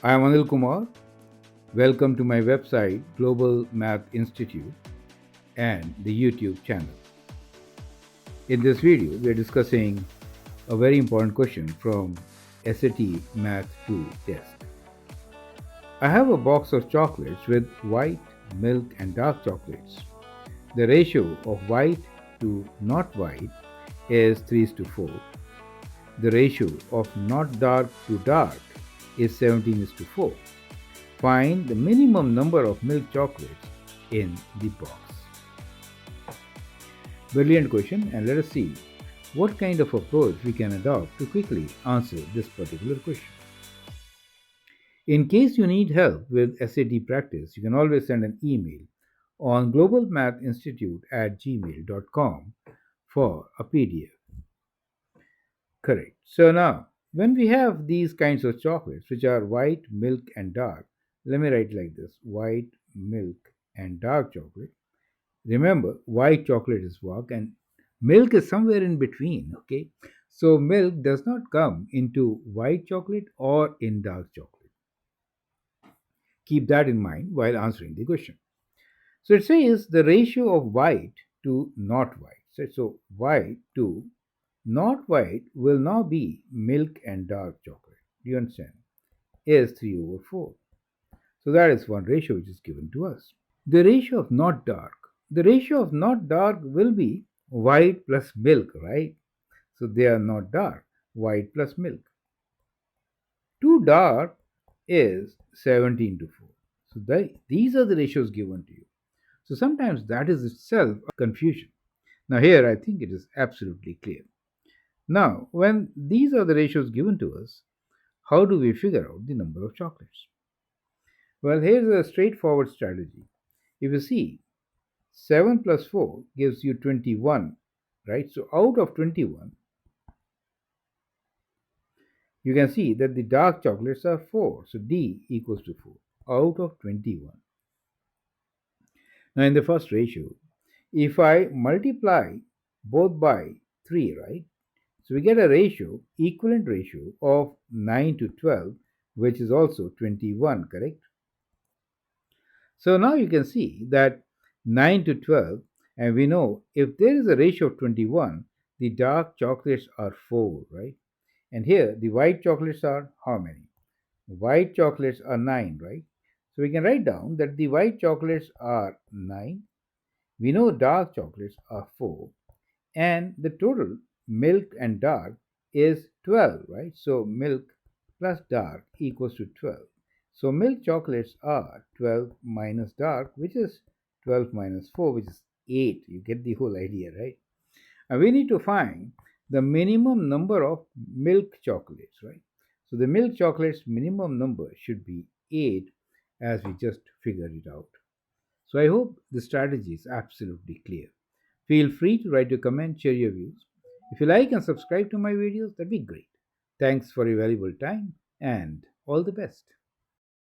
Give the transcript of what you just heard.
I am Anil Kumar. Welcome to my website, Global Math Institute, and the YouTube channel. In this video, we are discussing a very important question from SAT Math 2 test. I have a box of chocolates with white, milk, and dark chocolates. The ratio of white to not white is 3:4. The ratio of not dark to dark is 17:4. Find the minimum number of milk chocolates in the box. Brilliant question, and let us see what kind of approach we can adopt to quickly answer this particular question. In case you need help with SAT practice, you can always send an email on globalmathinstitute@gmail.com for a PDF. Correct. So now, when we have these kinds of chocolates, which are white, milk, and dark, let me write like this: white, milk, and dark chocolate. Remember, white chocolate is dark and milk is somewhere in between, okay? So milk does not come into white chocolate or in dark chocolate. Keep that in mind while answering the question. So it says the ratio of white to not white. So white to not white will now be milk and dark chocolate. Do you understand? Is 3/4. So that is one ratio which is given to us. The ratio of not dark. The ratio of not dark will be white plus milk, right? So they are not dark. White plus milk. Too dark is 17:4. So these are the ratios given to you. So sometimes that is itself a confusion. Now here I think it is absolutely clear. Now, when these are the ratios given to us, how do we figure out the number of chocolates? Well, here's a straightforward strategy. If you see, 7 plus 4 gives you 21, right? So out of 21, you can see that the dark chocolates are 4. So D equals to 4 out of 21. Now, in the first ratio, if I multiply both by 3, right? So we get a ratio, equivalent ratio of 9 to 12, which is also 21, correct? So now you can see that 9 to 12, and we know if there is a ratio of 21, the dark chocolates are 4, right? And here the white chocolates are how many? White chocolates are 9, right? So we can write down that the white chocolates are 9. We know dark chocolates are 4. And the total milk and dark is 12, right? So milk plus dark equals to 12. So milk chocolates are 12 minus dark, which is 12 minus 4, which is 8. You get the whole idea, right? And we need to find the minimum number of milk chocolates, right? So the milk chocolates minimum number should be 8, as we just figured it out. So I hope the strategy is absolutely clear. Feel free to write your comment, share your views. If you like and subscribe to my videos, that'd be great. Thanks for your valuable time and all the best.